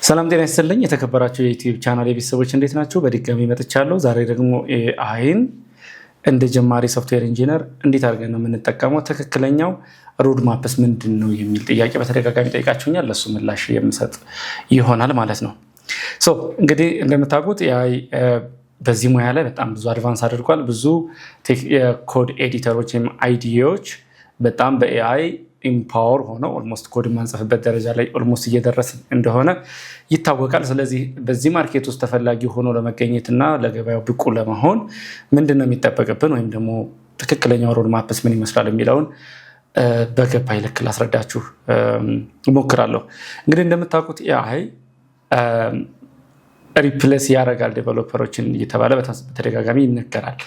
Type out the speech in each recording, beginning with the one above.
ሰላም ጤና ይስጥልኝ የተከበራችሁ የዩቲዩብ ቻናል ቤተሰቦች እንዴት ናችሁ? በድጋሚ መጥቻለሁ። ዛሬ ደግሞ ኤአይን እንደ ጀማሪ ሶፍትዌር ኢንጂነር እንዴት አድርገን ነው የምንጠቀመው፣ ትክክለኛው ሮድ ማፕስ ምንድን ነው የሚል ጥያቄ በተደጋጋሚ ጠይቃችሁኛል። ለሱ ምላሽ የምሰጥ ይሆናል ማለት ነው። እንግዲህ እንደምታውቁት ኤአይ በዚህ ሙያ ላይ በጣም ብዙ አድቫንስ አድርጓል። ብዙ የኮድ ኤዲተሮች ወይም አይዲዎች በጣም በኤአይ ኢምፓወር ሆነው ኦልሞስት ኮድ የማንጽፍበት ደረጃ ላይ ኦልሞስት እየደረስ እንደሆነ ይታወቃል። ስለዚህ በዚህ ማርኬት ውስጥ ተፈላጊ ሆኖ ለመገኘትና ለገበያው ብቁ ለመሆን ምንድን ነው የሚጠበቅብን ወይም ደግሞ ትክክለኛው ሮድ ማፕስ ምን ይመስላል የሚለውን በገባኝ ልክ ላስረዳችሁ እሞክራለሁ። እንግዲህ እንደምታውቁት ኤአይ ሪፕሌስ ያደርጋል ዴቨሎፐሮችን እየተባለ በተደጋጋሚ ይነገራል።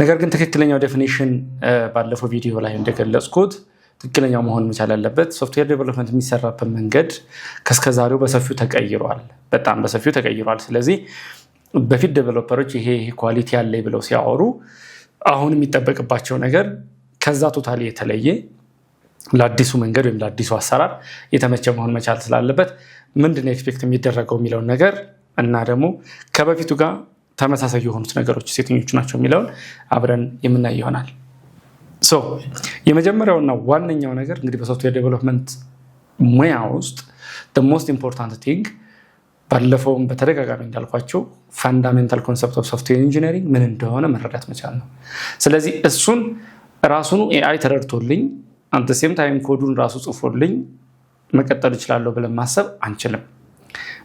ነገር ግን ትክክለኛው ዴፊኒሽን ባለፈው ቪዲዮ ላይ እንደገለጽኩት ትክክለኛው መሆን መቻል ያለበት ሶፍትዌር ዴቨሎፕመንት የሚሰራበት መንገድ ከስከዛሬው በሰፊው ተቀይሯል፣ በጣም በሰፊው ተቀይሯል። ስለዚህ በፊት ዴቨሎፐሮች ይሄ ኳሊቲ ያለ ብለው ሲያወሩ አሁን የሚጠበቅባቸው ነገር ከዛ ቶታሊ የተለየ ለአዲሱ መንገድ ወይም ለአዲሱ አሰራር የተመቸ መሆን መቻል ስላለበት ምንድነው ኤክስፔክት የሚደረገው የሚለውን ነገር እና ደግሞ ከበፊቱ ጋር ተመሳሳይ የሆኑት ነገሮች የትኞቹ ናቸው የሚለውን አብረን የምናይ ይሆናል። የመጀመሪያውና ዋነኛው ነገር እንግዲህ በሶፍትዌር ዴቨሎፕመንት ሙያ ውስጥ ሞስት ኢምፖርታንት ቲንግ ባለፈውም በተደጋጋሚ እንዳልኳቸው ፋንዳሜንታል ኮንሰፕት ኦፍ ሶፍትዌር ኢንጂነሪንግ ምን እንደሆነ መረዳት መቻል ነው። ስለዚህ እሱን ራሱኑ ኤአይ ተረድቶልኝ አት ሴም ታይም ኮዱን ራሱ ጽፎልኝ መቀጠል እችላለሁ ብለን ማሰብ አንችልም።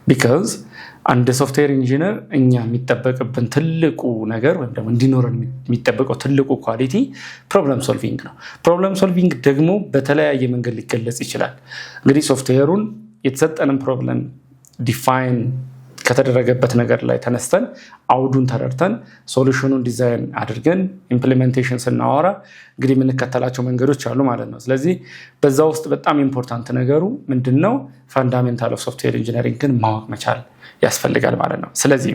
ቢካዝ አንድ ሶፍትዌር ኢንጂነር እኛ የሚጠበቅብን ትልቁ ነገር ወይም ደግሞ እንዲኖረን የሚጠበቀው ትልቁ ኳሊቲ ፕሮብለም ሶልቪንግ ነው። ፕሮብለም ሶልቪንግ ደግሞ በተለያየ መንገድ ሊገለጽ ይችላል። እንግዲህ ሶፍትዌሩን የተሰጠንን ፕሮብለም ዲፋይን ከተደረገበት ነገር ላይ ተነስተን አውዱን ተረድተን ሶሉሽኑን ዲዛይን አድርገን ኢምፕሊሜንቴሽን ስናወራ እንግዲህ የምንከተላቸው መንገዶች አሉ ማለት ነው። ስለዚህ በዛ ውስጥ በጣም ኢምፖርታንት ነገሩ ምንድነው? ፋንዳሜንታል ኦፍ ሶፍትዌር ኢንጂነሪንግን ማወቅ መቻል ያስፈልጋል ማለት ነው። ስለዚህ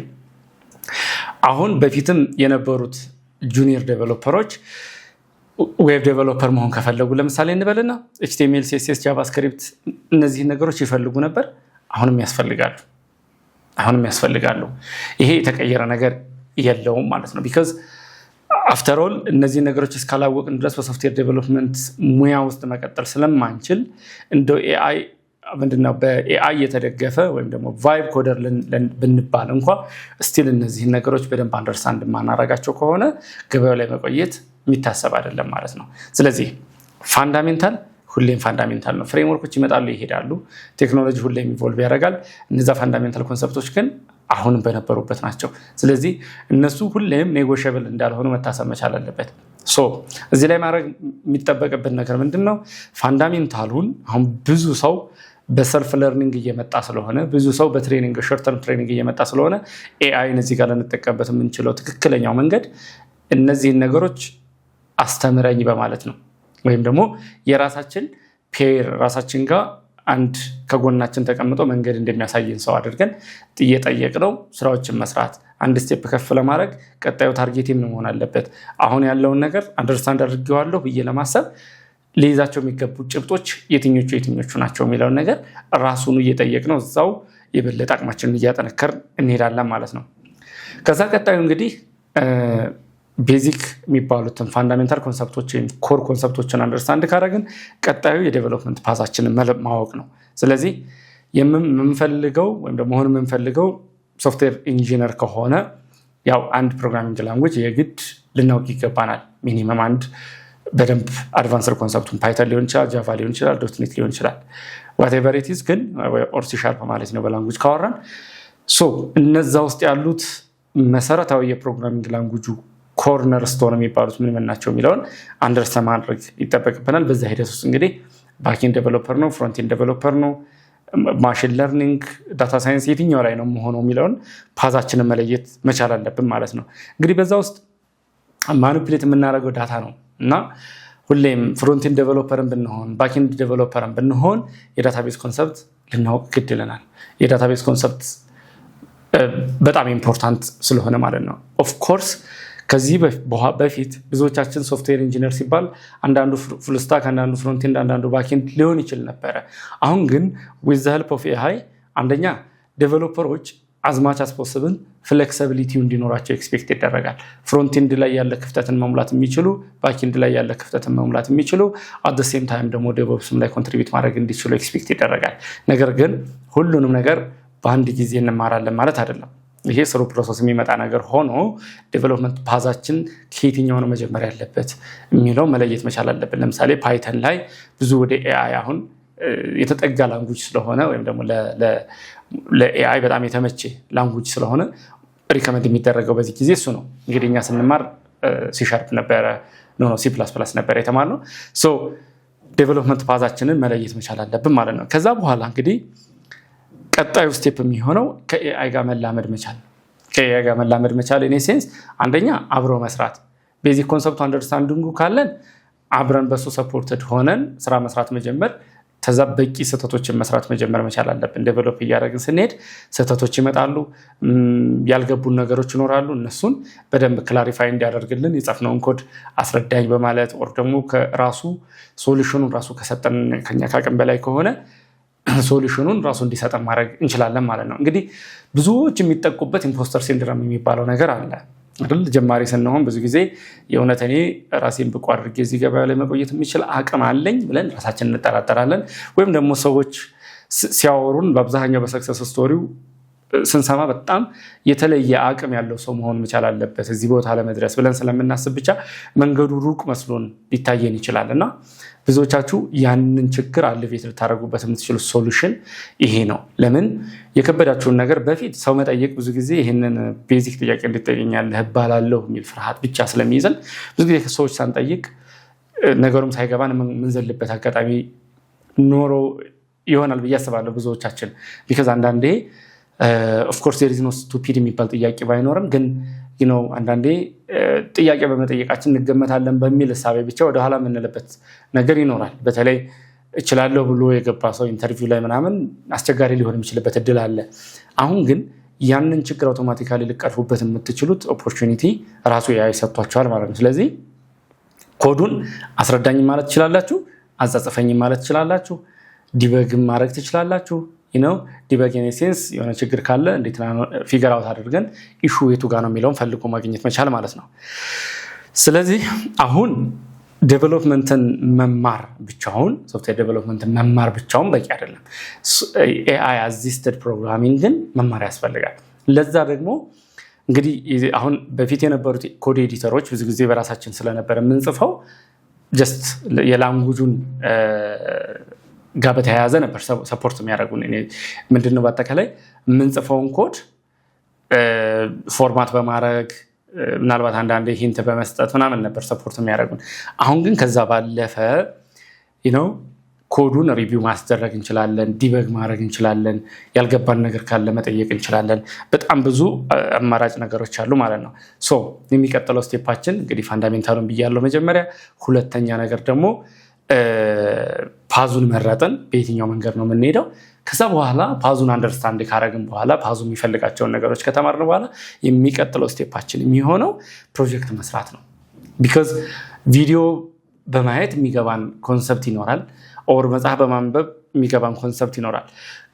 አሁን በፊትም የነበሩት ጁኒየር ዴቨሎፐሮች ዌብ ዴቨሎፐር መሆን ከፈለጉ ለምሳሌ እንበልና ኤችቲኤምኤል፣ ሲኤስኤስ፣ ጃቫስክሪፕት እነዚህን ነገሮች ይፈልጉ ነበር። አሁንም ያስፈልጋሉ። ይሄ የተቀየረ ነገር የለውም ማለት ነው። ቢካዝ አፍተር ኦል እነዚህ ነገሮች እስካላወቅን ድረስ በሶፍትዌር ዴቨሎፕመንት ሙያ ውስጥ መቀጠል ስለማንችል እንደ ኤአይ ምንድነው በኤአይ የተደገፈ ወይም ደግሞ ቫይብ ኮደር ብንባል እንኳ ስቲል እነዚህን ነገሮች በደንብ አንደርስታንድ ማናረጋቸው ከሆነ ገበያው ላይ መቆየት የሚታሰብ አይደለም ማለት ነው። ስለዚህ ፋንዳሜንታል ሁሌም ፋንዳሜንታል ነው። ፍሬምወርኮች ይመጣሉ ይሄዳሉ። ቴክኖሎጂ ሁሌም ኢቮልቭ ያደርጋል። እነዛ ፋንዳሜንታል ኮንሰፕቶች ግን አሁንም በነበሩበት ናቸው። ስለዚህ እነሱ ሁሌም ኔጎሽብል እንዳልሆኑ መታሰብ መቻል አለበት። እዚህ ላይ ማድረግ የሚጠበቅበት ነገር ምንድን ነው? ፋንዳሜንታሉን አሁን ብዙ ሰው በሰልፍ ለርኒንግ እየመጣ ስለሆነ ብዙ ሰው በትሬኒንግ ሾርት ተርም ትሬኒንግ እየመጣ ስለሆነ ኤአይን እዚህ ጋር ልንጠቀምበት የምንችለው ትክክለኛው መንገድ እነዚህን ነገሮች አስተምረኝ በማለት ነው። ወይም ደግሞ የራሳችን ፔር ራሳችን ጋር አንድ ከጎናችን ተቀምጦ መንገድ እንደሚያሳየን ሰው አድርገን እየጠየቅነው ስራዎችን መስራት አንድ ስቴፕ ከፍ ለማድረግ ቀጣዩ ታርጌት ምን መሆን አለበት፣ አሁን ያለውን ነገር አንደርስታንድ አድርጌዋለሁ ብዬ ለማሰብ ሊይዛቸው የሚገቡ ጭብጦች የትኞቹ ናቸው የሚለውን ነገር ራሱን እየጠየቅነው እዛው የበለጠ አቅማችንን እያጠነከርን እንሄዳለን ማለት ነው። ከዛ ቀጣዩ እንግዲህ ቤዚክ የሚባሉትን ፋንዳሜንታል ኮንሰፕቶችን ኮር ኮንሰፕቶችን አንደርስታንድ ካደረግን ቀጣዩ የዴቨሎፕመንት ፓዛችንን ማወቅ ነው። ስለዚህ የምንፈልገው ወይም ደግሞ መሆን የምንፈልገው ሶፍትዌር ኢንጂነር ከሆነ ያው አንድ ፕሮግራሚንግ ላንጉጅ የግድ ልናውቅ ይገባናል። ሚኒመም አንድ በደንብ አድቫንስድ ኮንሰፕቱን ፓይተን ሊሆን ይችላል፣ ጃቫ ሊሆን ይችላል፣ ዶትኔት ሊሆን ይችላል። ዋቴቨር ኢት ኢዝ ግን ኦር ሲ ሻርፕ ማለት ነው በላንጉጅ ካወራን። እነዛ ውስጥ ያሉት መሰረታዊ የፕሮግራሚንግ ላንጉጁ ኮርነር ስቶን የሚባሉት ምን ናቸው የሚለውን አንደርስታንድ ማድረግ ይጠበቅብናል። በዛ ሂደት ውስጥ እንግዲህ ባክኤንድ ዴቨሎፐር ነው፣ ፍሮንቴንድ ዴቨሎፐር ነው፣ ማሽን ለርኒንግ፣ ዳታ ሳይንስ የትኛው ላይ ነው መሆነው የሚለውን ፓዛችንን መለየት መቻል አለብን ማለት ነው። እንግዲህ በዛ ውስጥ ማኒፕሌት የምናደርገው ዳታ ነው እና ሁሌም ፍሮንቴንድ ዴቨሎፐርን ብንሆን ባክኤንድ ዴቨሎፐርን ብንሆን የዳታቤዝ ኮንሰፕት ልናውቅ ግድ ይለናል። የዳታቤዝ ኮንሰፕት በጣም ኢምፖርታንት ስለሆነ ማለት ነው። ኦፍኮርስ ከዚህ በፊት ብዙዎቻችን ሶፍትዌር ኢንጂነር ሲባል አንዳንዱ ፉልስታክ፣ አንዳንዱ ፍሮንቴንድ፣ አንዳንዱ ባክኤንድ ሊሆን ይችል ነበረ። አሁን ግን with the help of AI አንደኛ ዴቨሎፐሮች አዝማች አስፖስብል ፍሌክሲቢሊቲው እንዲኖራቸው ኤክስፔክት ይደረጋል። ፍሮንት ኤንድ ላይ ያለ ክፍተትን መሙላት የሚችሉ፣ ባክ ኤንድ ላይ ያለ ክፍተትን መሙላት የሚችሉ፣ አት ሴም ታይም ደግሞ ዴቨሎፕስም ላይ ኮንትሪቢዩት ማድረግ እንዲችሉ ኤክስፔክት ይደረጋል። ነገር ግን ሁሉንም ነገር በአንድ ጊዜ እንማራለን ማለት አይደለም። ይሄ ስሩ ፕሮሰስ የሚመጣ ነገር ሆኖ ዴቨሎፕመንት ፓዛችን ከየትኛው ነው መጀመር ያለበት የሚለው መለየት መቻል አለብን። ለምሳሌ ፓይተን ላይ ብዙ ወደ ኤአይ አሁን የተጠጋ ላንጉጅ ስለሆነ ወይም ደግሞ ለኤአይ በጣም የተመቼ ላንጉጅ ስለሆነ ሪከመንድ የሚደረገው በዚህ ጊዜ እሱ ነው። እንግዲህ እኛ ስንማር ሲሻርፕ ነበረ C++ ነበረ የተማርነው። ሶ ዴቨሎፕመንት ፓዛችንን መለየት መቻል አለብን ማለት ነው። ከዛ በኋላ እንግዲህ ቀጣዩ ስቴፕ የሚሆነው ከኤአይ ጋር መላመድ መቻል። ከኤአይ ጋር መላመድ መቻል ኢን ሴንስ አንደኛ አብሮ መስራት፣ ቤዚክ ኮንሰፕቱ አንደርስታንዲንጉ ካለን አብረን በሱ ሰፖርትድ ሆነን ስራ መስራት መጀመር፣ ከዛ በቂ ስህተቶችን መስራት መጀመር መቻል አለብን። ዴቨሎፕ እያደረግን ስንሄድ ስህተቶች ይመጣሉ፣ ያልገቡን ነገሮች ይኖራሉ። እነሱን በደንብ ክላሪፋይ እንዲያደርግልን የጻፍነውን ኮድ አስረዳኝ በማለት ወር ደግሞ ከራሱ ሶሉሽኑን ራሱ ከሰጠን ከኛ ካቅም በላይ ከሆነ ሶሉሽኑን ራሱ እንዲሰጠን ማድረግ እንችላለን ማለት ነው። እንግዲህ ብዙዎች የሚጠቁበት ኢምፖስተር ሲንድሮም የሚባለው ነገር አለ አይደል? ጀማሪ ስንሆን ብዙ ጊዜ የእውነት እኔ ራሴን ብቁ አድርጌ እዚህ ገበያ ላይ መቆየት የሚችል አቅም አለኝ ብለን ራሳችን እንጠራጠራለን። ወይም ደግሞ ሰዎች ሲያወሩን በአብዛኛው በሰክሰስ ስቶሪው ስንሰማ በጣም የተለየ አቅም ያለው ሰው መሆን መቻል አለበት እዚህ ቦታ ለመድረስ ብለን ስለምናስብ ብቻ መንገዱ ሩቅ መስሎን ሊታየን ይችላል። እና ብዙዎቻችሁ ያንን ችግር አልቤት ልታደርጉበት የምትችሉት ሶሉሽን ይሄ ነው። ለምን የከበዳችሁን ነገር በፊት ሰው መጠየቅ ብዙ ጊዜ ይህንን ቤዚክ ጥያቄ እንድትጠይቀኛለህ እባላለሁ የሚል ፍርሃት ብቻ ስለሚይዘን ብዙ ጊዜ ሰዎች ሳንጠይቅ ነገሩም ሳይገባን የምንዘልበት አጋጣሚ ኖሮ ይሆናል ብዬ አስባለሁ ብዙዎቻችን። ቢካዝ አንዳንዴ ኦፍኮርስ ዜር ኢዝ ኖ ስቱፒድ የሚባል ጥያቄ ባይኖርም ግን አንዳንዴ ጥያቄ በመጠየቃችን እንገመታለን በሚል እሳቤ ብቻ ወደኋላ የምንልበት ነገር ይኖራል። በተለይ እችላለሁ ብሎ የገባ ሰው ኢንተርቪው ላይ ምናምን አስቸጋሪ ሊሆን የሚችልበት እድል አለ። አሁን ግን ያንን ችግር አውቶማቲካሊ ልቀርፉበት የምትችሉት ኦፖርቹኒቲ ራሱ ኤአይ ሰጥቷቸዋል ማለት ነው። ስለዚህ ኮዱን አስረዳኝ ማለት ትችላላችሁ፣ አጻጽፈኝ ማለት ትችላላችሁ፣ ዲበግም ማድረግ ትችላላችሁ። ዲበግ ኢን ሴንስ የሆነ ችግር ካለ እንዴት ፊገር አውት አድርገን ኢሹ የቱ ጋር ነው የሚለውን ፈልጎ ማግኘት መቻል ማለት ነው። ስለዚህ አሁን ዴቨሎፕመንትን መማር ብቻውን ሶፍትዌር ዴቨሎፕመንትን መማር ብቻውን በቂ አይደለም። ኤአይ አሲስትድ ፕሮግራሚንግን መማር ያስፈልጋል። ለዛ ደግሞ እንግዲህ አሁን በፊት የነበሩት ኮድ ኤዲተሮች ብዙ ጊዜ በራሳችን ስለነበረ የምንጽፈው ጀስት የላንጉጁን ጋር በተያያዘ ነበር ሰፖርት የሚያደርጉን። ምንድነው በአጠቃላይ የምንጽፈውን ኮድ ፎርማት በማድረግ ምናልባት አንዳንዴ ሂንት በመስጠት ምናምን ነበር ሰፖርት የሚያደርጉን። አሁን ግን ከዛ ባለፈ ኮዱን ሪቪው ማስደረግ እንችላለን፣ ዲበግ ማድረግ እንችላለን፣ ያልገባን ነገር ካለ መጠየቅ እንችላለን። በጣም ብዙ አማራጭ ነገሮች አሉ ማለት ነው። ሶ የሚቀጥለው ስቴፓችን እንግዲህ ፋንዳሜንታሉን ብያለሁ መጀመሪያ። ሁለተኛ ነገር ደግሞ ፓዙን መረጥን፣ በየትኛው መንገድ ነው የምንሄደው። ከዛ በኋላ ፓዙን አንደርስታንድ ካረግን በኋላ ፓዙ የሚፈልጋቸውን ነገሮች ከተማርን በኋላ የሚቀጥለው ስቴፓችን የሚሆነው ፕሮጀክት መስራት ነው። ቢካዝ ቪዲዮ በማየት የሚገባን ኮንሰፕት ይኖራል፣ ኦር መጽሐፍ በማንበብ የሚገባን ኮንሰፕት ይኖራል።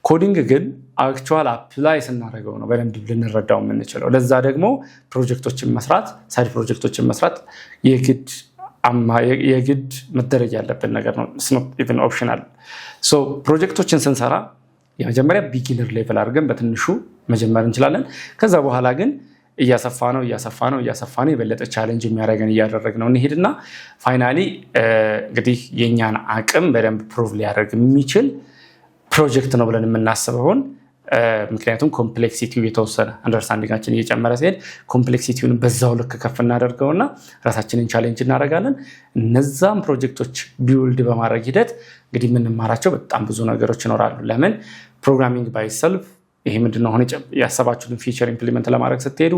ኮዲንግ ግን አክቹዋል አፕላይ ስናደርገው ነው በደንብ ልንረዳው የምንችለው። ለዛ ደግሞ ፕሮጀክቶችን መስራት፣ ሳይድ ፕሮጀክቶችን መስራት የግድ መደረግ ያለብን ነገር ነው። ኢቨን ኦፕሽናል። ፕሮጀክቶችን ስንሰራ የመጀመሪያ ቢጊነር ሌቭል አድርገን በትንሹ መጀመር እንችላለን። ከዛ በኋላ ግን እያሰፋ ነው የበለጠ ቻሌንጅ የሚያደርገን እያደረግ ነው እንሄድና ፋይናሊ እንግዲህ የእኛን አቅም በደንብ ፕሩቭ ሊያደርግ የሚችል ፕሮጀክት ነው ብለን የምናስበውን ምክንያቱም ኮምፕሌክሲቲው የተወሰነ አንደርስታንዲንጋችን እየጨመረ ሲሄድ ኮምፕሌክሲቲውን በዛው ልክ ከፍ እናደርገውና ራሳችንን ቻሌንጅ እናደርጋለን። እነዛም ፕሮጀክቶች ቢውልድ በማድረግ ሂደት እንግዲህ የምንማራቸው በጣም ብዙ ነገሮች ይኖራሉ። ለምን ፕሮግራሚንግ ባይሰልፍ ይሄ ምንድነው አሁን ያሰባችሁትን ፊቸር ኢምፕሊመንት ለማድረግ ስትሄዱ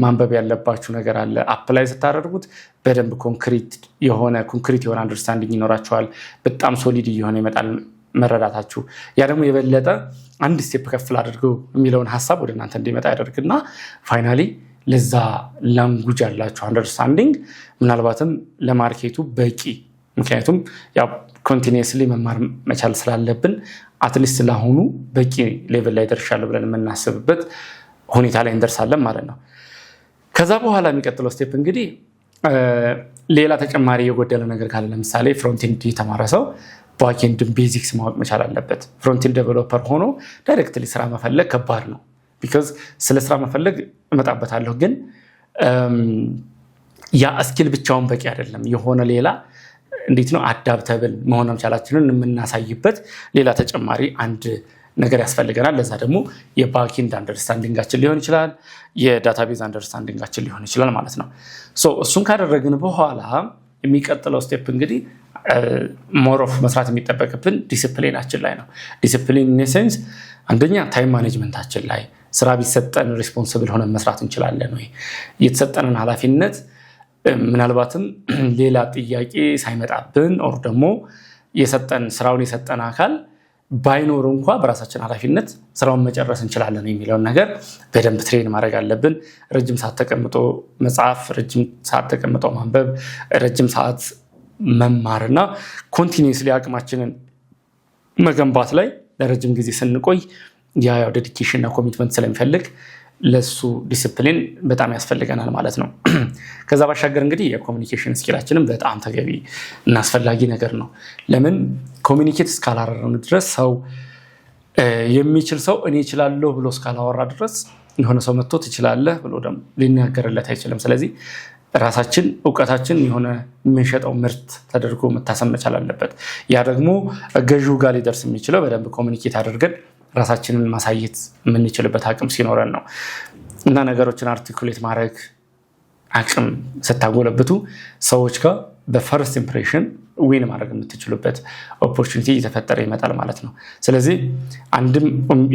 ማንበብ ያለባችሁ ነገር አለ። አፕላይ ስታደርጉት በደንብ ኮንክሪት የሆነ አንደርስታንዲንግ ይኖራችኋል። በጣም ሶሊድ እየሆነ ይመጣል መረዳታችሁ። ያ ደግሞ የበለጠ አንድ ስቴፕ ከፍል አድርገው የሚለውን ሀሳብ ወደ እናንተ እንዲመጣ ያደርግና ፋይናሊ ለዛ ላንጉጅ ያላችሁ አንደርስታንዲንግ ምናልባትም ለማርኬቱ በቂ፣ ምክንያቱም ያው ኮንቲኒየስሊ መማር መቻል ስላለብን አትሊስት ለአሁኑ በቂ ሌቭል ላይ ደርሻለሁ ብለን የምናስብበት ሁኔታ ላይ እንደርሳለን ማለት ነው። ከዛ በኋላ የሚቀጥለው ስቴፕ እንግዲህ ሌላ ተጨማሪ የጎደለ ነገር ካለ ለምሳሌ ፍሮንቲንድ የተማረ ሰው ባክኤንድን ቤዚክስ ማወቅ መቻል አለበት። ፍሮንቲንድ ዴቨሎፐር ሆኖ ዳይሬክትሊ ስራ መፈለግ ከባድ ነው። ቢካዝ ስለ ስራ መፈለግ እመጣበታለሁ፣ ግን ያ ስኪል ብቻውን በቂ አይደለም። የሆነ ሌላ እንዴት ነው አዳፕተብል መሆን መቻላችንን የምናሳይበት ሌላ ተጨማሪ አንድ ነገር ያስፈልገናል። ለዛ ደግሞ የባክኤንድ አንደርስታንዲንጋችን ሊሆን ይችላል፣ የዳታቤዝ አንደርስታንዲንጋችን ሊሆን ይችላል ማለት ነው። እሱን ካደረግን በኋላ የሚቀጥለው ስቴፕ እንግዲህ ሞር ኦፍ መስራት የሚጠበቅብን ዲስፕሊናችን ላይ ነው። ዲስፕሊን ኢን ሴንስ አንደኛ ታይም ማኔጅመንታችን ላይ ስራ ቢሰጠን ሪስፖንስብል ሆነን መስራት እንችላለን ወይ? የተሰጠንን ኃላፊነት ምናልባትም ሌላ ጥያቄ ሳይመጣብን ኦር ደግሞ ስራውን የሰጠን አካል ባይኖር እንኳ በራሳችን ኃላፊነት ስራውን መጨረስ እንችላለን የሚለውን ነገር በደንብ ትሬን ማድረግ አለብን። ረጅም ሰዓት ተቀምጦ መጽሐፍ፣ ረጅም ሰዓት ተቀምጦ ማንበብ፣ ረጅም ሰዓት መማርና ኮንቲኒየስሊ አቅማችንን መገንባት ላይ ለረጅም ጊዜ ስንቆይ ያው ዴዲኬሽን እና ኮሚትመንት ስለሚፈልግ ለሱ ዲሲፕሊን በጣም ያስፈልገናል ማለት ነው። ከዛ ባሻገር እንግዲህ የኮሚኒኬሽን ስኪላችንም በጣም ተገቢ እና አስፈላጊ ነገር ነው። ለምን ኮሚኒኬት እስካላረርን ድረስ ሰው የሚችል ሰው እኔ እችላለሁ ብሎ እስካላወራ ድረስ የሆነ ሰው መጥቶ ትችላለህ ብሎ ደግሞ ሊናገርለት አይችልም። ስለዚህ ራሳችን እውቀታችን የሆነ የምንሸጠው ምርት ተደርጎ መታሰብ መቻል አለበት። ያ ደግሞ ገዢው ጋር ሊደርስ የሚችለው በደንብ ኮሚኒኬት አድርገን ራሳችንን ማሳየት የምንችልበት አቅም ሲኖረን ነው። እና ነገሮችን አርቲኩሌት ማድረግ አቅም ስታጎለብቱ ሰዎች ጋር በፈርስት ኢምፕሬሽን ዊን ማድረግ የምትችሉበት ኦፖርቹኒቲ እየተፈጠረ ይመጣል ማለት ነው። ስለዚህ አንድም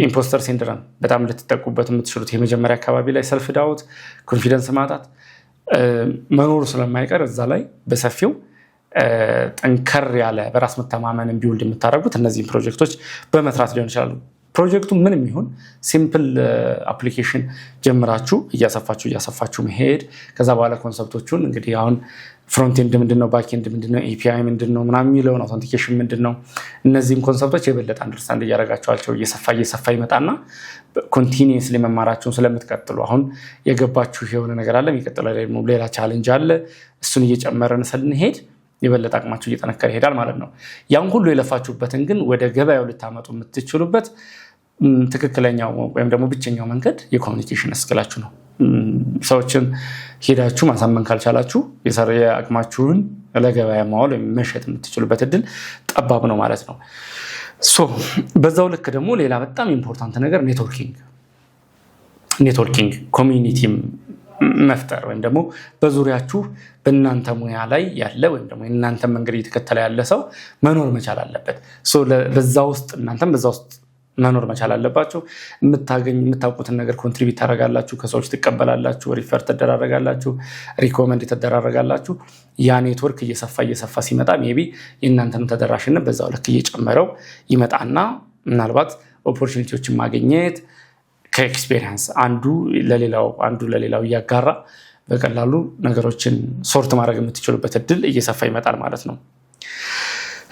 ኢምፖስተር ሲንድረም በጣም ልትጠቁበት የምትችሉት የመጀመሪያ አካባቢ ላይ ሰልፍ ዳውት፣ ኮንፊደንስ ማጣት መኖሩ ስለማይቀር እዛ ላይ በሰፊው ጠንከር ያለ በራስ መተማመን ቢውልድ የምታደርጉት እነዚህን ፕሮጀክቶች በመስራት ሊሆን ይችላሉ። ፕሮጀክቱ ምንም ይሁን ሲምፕል አፕሊኬሽን ጀምራችሁ እያሰፋችሁ መሄድ። ከዛ በኋላ ኮንሰፕቶቹን እንግዲህ አሁን ፍሮንትኤንድ ምንድነው፣ ባክኤንድ ምንድነው፣ ኤፒአይ ምንድነው ምናምን የሚለውን አውተንቲኬሽን ምንድነው፣ እነዚህን ኮንሰፕቶች የበለጠ አንደርስታንድ እያደረጋችኋቸው እየሰፋ ይመጣና ኮንቲኒየስሊ መማራችሁን ስለምትቀጥሉ አሁን የገባችሁ የሆነ ነገር አለ፣ የሚቀጥለው ደግሞ ሌላ ቻሌንጅ አለ። እሱን እየጨመረን ስንሄድ የበለጠ አቅማችሁ እየጠነከረ ይሄዳል ማለት ነው። ያን ሁሉ የለፋችሁበትን ግን ወደ ገበያው ልታመጡ የምትችሉበት ትክክለኛው ወይም ደግሞ ብቸኛው መንገድ የኮሚኒኬሽን ስኪላችሁ ነው። ሰዎችን ሄዳችሁ ማሳመን ካልቻላችሁ የአቅማችሁን ለገበያ ማዋል ወይም መሸጥ የምትችሉበት እድል ጠባብ ነው ማለት ነው። በዛው ልክ ደግሞ ሌላ በጣም ኢምፖርታንት ነገር ኔትወርኪንግ ኮሚኒቲም መፍጠር ወይም ደግሞ በዙሪያችሁ በእናንተ ሙያ ላይ ያለ ወይም ደግሞ የእናንተ መንገድ እየተከተለ ያለ ሰው መኖር መቻል አለበት። በዛ ውስጥ እናንተም በዛ ውስጥ መኖር መቻል አለባችሁ። የምታውቁትን ነገር ኮንትሪቢዩት ታደርጋላችሁ፣ ከሰዎች ትቀበላላችሁ፣ ሪፈር ትደራረጋላችሁ፣ ሪኮመንድ ትደራረጋላችሁ። ያ ኔትወርክ እየሰፋ ሲመጣ ሜይ ቢ የእናንተን ተደራሽነት በዛው ልክ እየጨመረው ይመጣና ምናልባት ኦፖርቹኒቲዎችን ማግኘት ከኤክስፔሪየንስ አንዱ ለሌላው እያጋራ በቀላሉ ነገሮችን ሶርት ማድረግ የምትችሉበት እድል እየሰፋ ይመጣል ማለት ነው።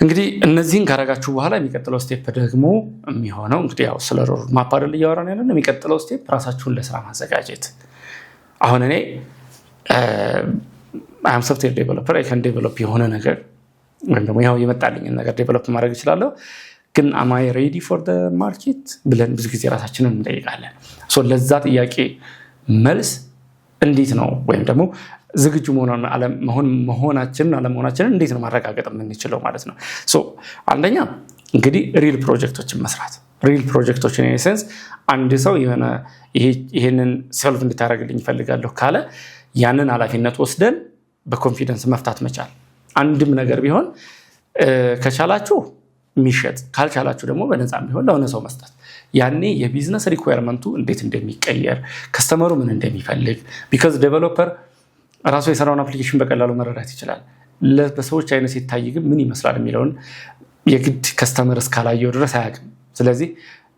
እንግዲህ እነዚህን ካረጋችሁ በኋላ የሚቀጥለው ስቴፕ ደግሞ የሚሆነው እንግዲህ ያው ስለ ሮድ ማፕ አይደል እያወራን ያለን። የሚቀጥለው ስቴፕ ራሳችሁን ለስራ ማዘጋጀት። አሁን እኔ አም ሶፍትዌር ዴቨሎፐር አይ ካን ዴቨሎፕ የሆነ ነገር ወይም ደግሞ ያው የመጣልኝን ነገር ዴቨሎፕ ማድረግ እችላለሁ፣ ግን am I ready for the market ብለን ብዙ ጊዜ ራሳችንን እንጠይቃለን። ለዛ ጥያቄ መልስ እንዴት ነው ወይም ደግሞ ዝግጁ መሆናችንን አለመሆናችንን እንዴት ነው ማረጋገጥ የምንችለው ማለት ነው። አንደኛ እንግዲህ ሪል ፕሮጀክቶችን መስራት። ሪል ፕሮጀክቶችን ኢን ሴንስ አንድ ሰው ይሄንን ሶልቭ እንድታደርግልኝ ይፈልጋለሁ ካለ ያንን ኃላፊነት ወስደን በኮንፊደንስ መፍታት መቻል። አንድም ነገር ቢሆን ከቻላችሁ የሚሸጥ ካልቻላችሁ ደግሞ በነፃም ቢሆን ለሆነ ሰው መስጠት። ያኔ የቢዝነስ ሪኳየርመንቱ እንዴት እንደሚቀየር ከስተመሩ ምን እንደሚፈልግ ቢካዝ ዴቨሎፐር ራሱ የሰራውን አፕሊኬሽን በቀላሉ መረዳት ይችላል። በሰዎች አይነት ሲታይ ግን ምን ይመስላል የሚለውን የግድ ከስተመር እስካላየው ድረስ አያውቅም። ስለዚህ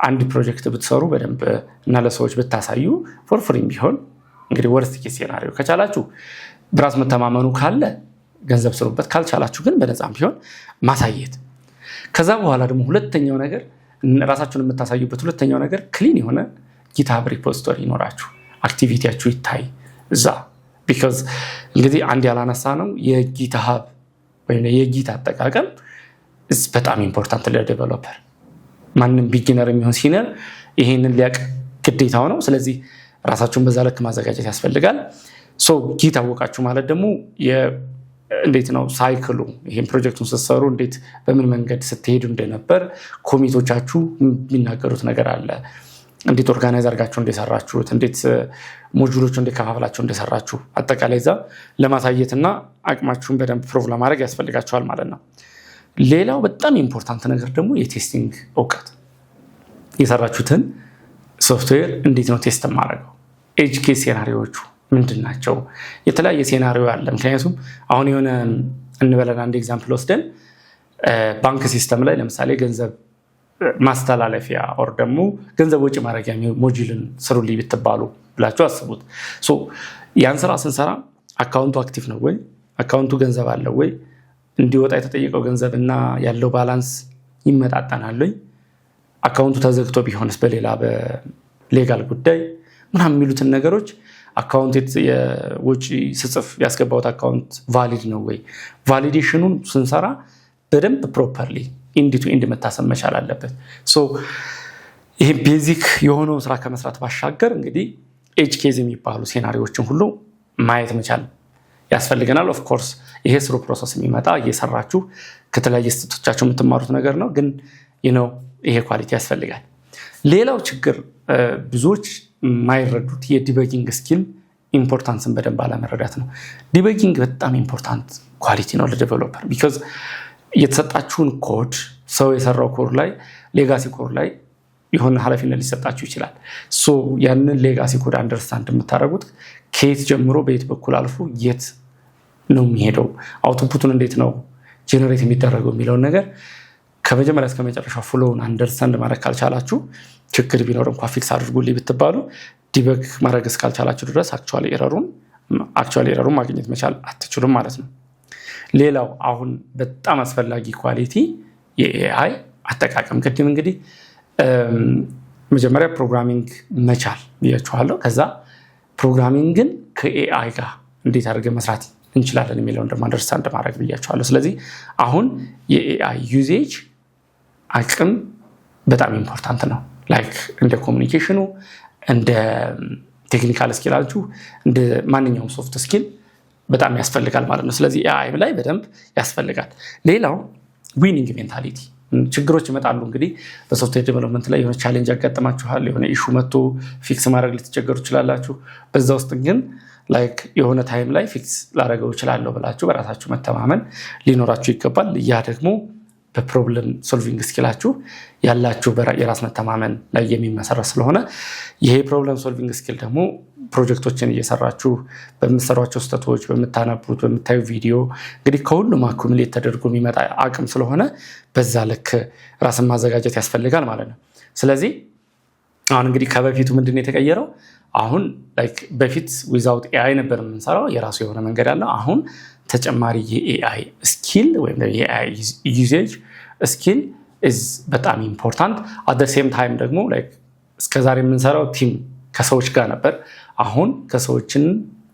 አንድ ፕሮጀክት ብትሰሩ በደንብ እና ለሰዎች ብታሳዩ ፎር ፍሪም ቢሆን እንግዲህ ወርስት ኬስ ሴናሪዮ ከቻላችሁ በራስ መተማመኑ ካለ ገንዘብ ስሩበት፣ ካልቻላችሁ ግን በነፃም ቢሆን ማሳየት። ከዛ በኋላ ደግሞ ሁለተኛው ነገር ራሳችሁን የምታሳዩበት ሁለተኛው ነገር ክሊን የሆነ ጊትሃብ ሪፖዚቶሪ ይኖራችሁ፣ አክቲቪቲያችሁ ይታይ እዛ። ቢካዝ እንግዲህ አንድ ያላነሳ ነው የጊትሃብ ወይም የጊት አጠቃቀም በጣም ኢምፖርታንት ለዴቨሎፐር። ማንም ቢጊነር የሚሆን ሲኒየር ይሄንን ሊያቅ ግዴታው ነው። ስለዚህ ራሳችሁን በዛ ልክ ማዘጋጀት ያስፈልጋል። ጊት አወቃችሁ ማለት ደግሞ እንዴት ነው ሳይክሉ፣ ይሄን ፕሮጀክቱን ስትሰሩ እንዴት በምን መንገድ ስትሄዱ እንደነበር ኮሚቶቻችሁ የሚናገሩት ነገር አለ። እንዴት ኦርጋናይዝ አድርጋችሁ እንደሰራችሁት፣ እንዴት ሞጁሎቹ እንደከፋፍላችሁ እንደሰራችሁ አጠቃላይ እዛ ለማሳየትና አቅማችሁን በደንብ ፕሩቭ ለማድረግ ያስፈልጋችኋል ማለት ነው። ሌላው በጣም ኢምፖርታንት ነገር ደግሞ የቴስቲንግ እውቀት፣ የሰራችሁትን ሶፍትዌር እንዴት ነው ቴስት ማድረገው፣ ኤጅ ኬስ ሴናሪዎቹ ምንድን ናቸው? የተለያየ ሴናሪዮ አለ። ምክንያቱም አሁን የሆነ እንበለን አንድ ኤግዛምፕል ወስደን ባንክ ሲስተም ላይ ለምሳሌ ገንዘብ ማስተላለፊያ ኦር ደግሞ ገንዘብ ወጪ ማድረጊያ ሞጁልን ስሩልኝ ብትባሉ ብላችሁ አስቡት። ያን ስራ ስንሰራ አካውንቱ አክቲቭ ነው ወይ፣ አካውንቱ ገንዘብ አለው ወይ፣ እንዲወጣ የተጠየቀው ገንዘብ እና ያለው ባላንስ ይመጣጠናል ወይ፣ አካውንቱ ተዘግቶ ቢሆንስ በሌላ በሌጋል ጉዳይ ምናምን የሚሉትን ነገሮች አካውንት የውጪ ስጽፍ ያስገባውት አካውንት ቫሊድ ነው ወይ፣ ቫሊዴሽኑን ስንሰራ በደንብ ፕሮፐርሊ ኢንድ ቱ ኢንድ መታሰብ መቻል አለበት። ይሄ ቤዚክ የሆነው ስራ ከመስራት ባሻገር እንግዲህ ኤጅ ኬዝ የሚባሉ ሴናሪዎችን ሁሉ ማየት መቻል ያስፈልገናል። ኦፍኮርስ ይሄ ስሩ ፕሮሰስ የሚመጣ እየሰራችሁ ከተለያየ ስህተቶቻችሁ የምትማሩት ነገር ነው፣ ግን ይሄ ኳሊቲ ያስፈልጋል። ሌላው ችግር ብዙዎች የማይረዱት የዲበጊንግ ስኪል ኢምፖርታንስን በደንብ አለመረዳት ነው። ዲበጊንግ በጣም ኢምፖርታንት ኳሊቲ ነው ለዴቨሎፐር። ቢካዝ የተሰጣችሁን ኮድ ሰው የሰራው ኮድ ላይ ሌጋሲ ኮድ ላይ የሆነ ኃላፊነት ሊሰጣችሁ ይችላል። ያንን ሌጋሲ ኮድ አንደርስታንድ የምታደርጉት ከየት ጀምሮ በየት በኩል አልፎ የት ነው የሚሄደው፣ አውትፑቱን እንዴት ነው ጄኔሬት የሚደረገው የሚለውን ነገር ከመጀመሪያ እስከ መጨረሻው ፍሎውን አንደርስታንድ ማድረግ ካልቻላችሁ ችግር ቢኖር እንኳ ፊክስ አድርጉልኝ ብትባሉ ዲበግ ማድረግ እስካልቻላችሁ ድረስ አክቹዋሊ ኤረሩን ማግኘት መቻል አትችሉም ማለት ነው። ሌላው አሁን በጣም አስፈላጊ ኳሊቲ የኤአይ አጠቃቀም። ቅድም እንግዲህ መጀመሪያ ፕሮግራሚንግ መቻል ብያችኋለሁ። ከዛ ፕሮግራሚንግን ከኤአይ ጋር እንዴት አድርገን መስራት እንችላለን የሚለውን ደግሞ አንደርስታንድ ማድረግ ብያችኋለሁ። ስለዚህ አሁን የኤአይ ዩዜጅ አቅም በጣም ኢምፖርታንት ነው። ላይክ እንደ ኮሚኒኬሽኑ፣ እንደ ቴክኒካል ስኪላችሁ፣ እንደ ማንኛውም ሶፍት ስኪል በጣም ያስፈልጋል ማለት ነው። ስለዚህ ኤአይ ላይ በደንብ ያስፈልጋል። ሌላው ዊኒንግ ሜንታሊቲ። ችግሮች ይመጣሉ እንግዲህ በሶፍትዌር ዴቨሎፕመንት ላይ የሆነ ቻሌንጅ ያጋጥማችኋል፣ የሆነ ኢሹ መጥቶ ፊክስ ማድረግ ልትቸገሩ ትችላላችሁ። በዛ ውስጥ ግን ላይክ የሆነ ታይም ላይ ፊክስ ላደረገው እችላለሁ ብላችሁ በራሳችሁ መተማመን ሊኖራችሁ ይገባል። ያ ደግሞ በፕሮብለም ሶልቪንግ ስኪላችሁ ያላችሁ የራስ መተማመን ላይ የሚመሰረት ስለሆነ ይሄ ፕሮብለም ሶልቪንግ ስኪል ደግሞ ፕሮጀክቶችን እየሰራችሁ በምትሰሯቸው ስህተቶች፣ በምታነቡት፣ በምታዩ ቪዲዮ እንግዲህ ከሁሉም አኩሙሌት ተደርጎ የሚመጣ አቅም ስለሆነ በዛ ልክ ራስን ማዘጋጀት ያስፈልጋል ማለት ነው። ስለዚህ አሁን እንግዲህ ከበፊቱ ምንድን ነው የተቀየረው? አሁን በፊት ዊዛውት ኤአይ ነበር የምንሰራው፣ የራሱ የሆነ መንገድ አለ። አሁን ተጨማሪ የኤአይ ስኪል ወይም የኤአይ ዩዜጅ ስኪል በጣም ኢምፖርታንት። አት ሴም ታይም ደግሞ እስከዛሬ የምንሰራው ቲም ከሰዎች ጋር ነበር። አሁን ከሰዎችን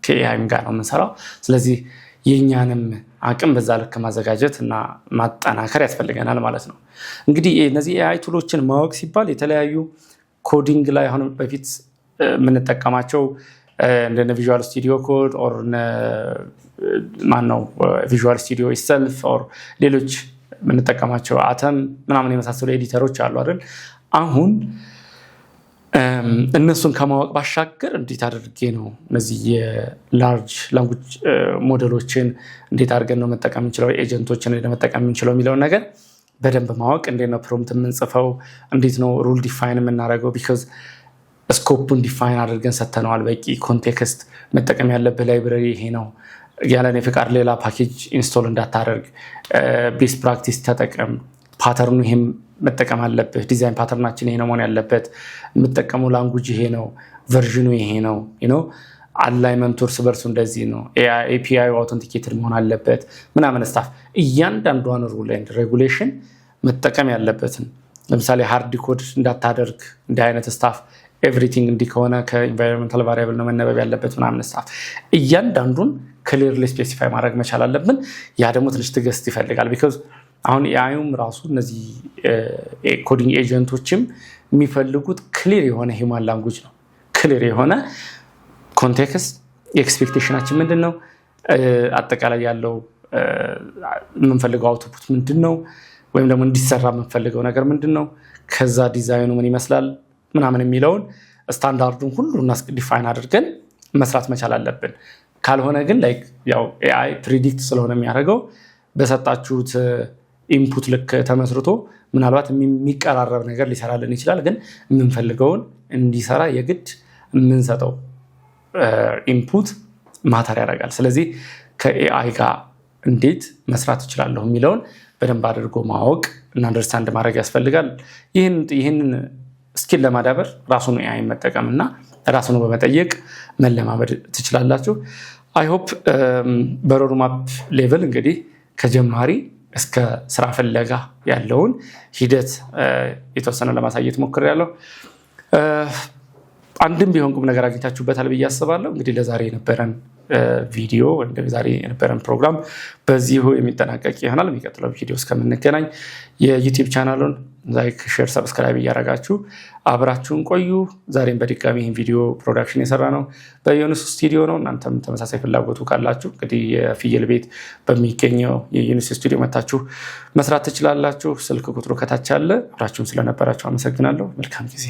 ከኤአይም ጋር ነው የምንሰራው። ስለዚህ የእኛንም አቅም በዛ ልክ ማዘጋጀት እና ማጠናከር ያስፈልገናል ማለት ነው። እንግዲህ እነዚህ ኤአይ ቱሎችን ማወቅ ሲባል የተለያዩ ኮዲንግ ላይ አሁን በፊት የምንጠቀማቸው እንደነ ቪዥዋል ስቱዲዮ ኮድ ኦር ማነው ቪዥዋል ስቱዲዮ ኢትሰልፍ ኦር ሌሎች የምንጠቀማቸው አተም ምናምን የመሳሰሉ ኤዲተሮች አሉ አይደል? አሁን እነሱን ከማወቅ ባሻገር እንዴት አድርጌ ነው እነዚህ የላርጅ ላንጉጅ ሞዴሎችን እንዴት አድርገን ነው መጠቀም የምንችለው፣ ኤጀንቶችን መጠቀም የምንችለው የሚለውን ነገር በደንብ ማወቅ፣ እንዴት ነው ፕሮምፕት የምንጽፈው፣ እንዴት ነው ሩል ዲፋይን የምናደርገው። ቢካዝ ስኮፑን ዲፋይን አድርገን ሰተነዋል። በቂ ኮንቴክስት፣ መጠቀም ያለብህ ላይብረሪ ይሄ ነው፣ ያለኔ ፍቃድ ሌላ ፓኬጅ ኢንስቶል እንዳታደርግ፣ ቤስት ፕራክቲስ ተጠቀም፣ ፓተርኑ ይሄም መጠቀም አለብህ፣ ዲዛይን ፓተርናችን ይሄ ነው መሆን ያለበት፣ የምጠቀመው ላንጉጅ ይሄ ነው፣ ቨርዥኑ ይሄ ነው፣ አላይመንቱ እርስ በርሱ እንደዚህ ነው፣ ኤፒአይ አውተንቲኬትድ መሆን አለበት ምናምን ስታፍ። እያንዳንዷን ሩል ኤንድ ሬጉሌሽን መጠቀም ያለበትን ለምሳሌ ሃርድ ኮድ እንዳታደርግ እንዲህ አይነት ስታፍ ኤቭሪቲንግ እንዲህ ከሆነ ከኢንቫይሮንመንታል ቫሪያብል ነው መነበብ ያለበት ምናምን ስታፍ እያንዳንዱን ክሊርሊ ስፔሲፋይ ማድረግ መቻል አለብን። ያ ደግሞ ትንሽ ትዕግስት ይፈልጋል። ቢኮዝ አሁን ኤአይም ራሱ እነዚህ ኮዲንግ ኤጀንቶችም የሚፈልጉት ክሊር የሆነ ሂውማን ላንጉጅ ነው። ክሊር የሆነ ኮንቴክስት ኤክስፔክቴሽናችን ምንድን ነው፣ አጠቃላይ ያለው የምንፈልገው አውትፑት ምንድን ነው፣ ወይም ደግሞ እንዲሰራ የምንፈልገው ነገር ምንድን ነው፣ ከዛ ዲዛይኑ ምን ይመስላል ምናምን የሚለውን ስታንዳርዱን ሁሉ ዲፋይን አድርገን መስራት መቻል አለብን። ካልሆነ ግን ላይክ ያው ኤአይ ፕሪዲክት ስለሆነ የሚያደርገው በሰጣችሁት ኢንፑት ልክ ተመስርቶ ምናልባት የሚቀራረብ ነገር ሊሰራልን ይችላል። ግን የምንፈልገውን እንዲሰራ የግድ የምንሰጠው ኢንፑት ማተር ያደርጋል። ስለዚህ ከኤአይ ጋር እንዴት መስራት እችላለሁ የሚለውን በደንብ አድርጎ ማወቅ እና አንደርስታንድ ማድረግ ያስፈልጋል። ይህንን ስኪል ለማዳበር ራሱን ኤአይ መጠቀም እና ራሱን በመጠየቅ መለማመድ ትችላላችሁ። አይሆፕ በሮድማፕ ሌቭል እንግዲህ ከጀማሪ እስከ ስራ ፍለጋ ያለውን ሂደት የተወሰነ ለማሳየት ሞክሬያለሁ። አንድም ቢሆን ቁም ነገር አግኝታችሁበታል ብዬ አስባለሁ። እንግዲህ ለዛሬ የነበረን ቪዲዮ ዛሬ የነበረን ፕሮግራም በዚሁ የሚጠናቀቅ ይሆናል። የሚቀጥለው ቪዲዮ እስከምንገናኝ የዩቲዩብ ቻናሉን ላይክ፣ ሼር፣ ሰብስክራይብ እያደረጋችሁ አብራችሁን ቆዩ። ዛሬም በድጋሚ ይህን ቪዲዮ ፕሮዳክሽን የሰራ ነው በዩኒስ ስቱዲዮ ነው። እናንተም ተመሳሳይ ፍላጎቱ ካላችሁ እንግዲህ የፍየል ቤት በሚገኘው የዩኒስ ስቱዲዮ መታችሁ መስራት ትችላላችሁ። ስልክ ቁጥሩ ከታች አለ። አብራችሁን ስለነበራችሁ አመሰግናለሁ። መልካም ጊዜ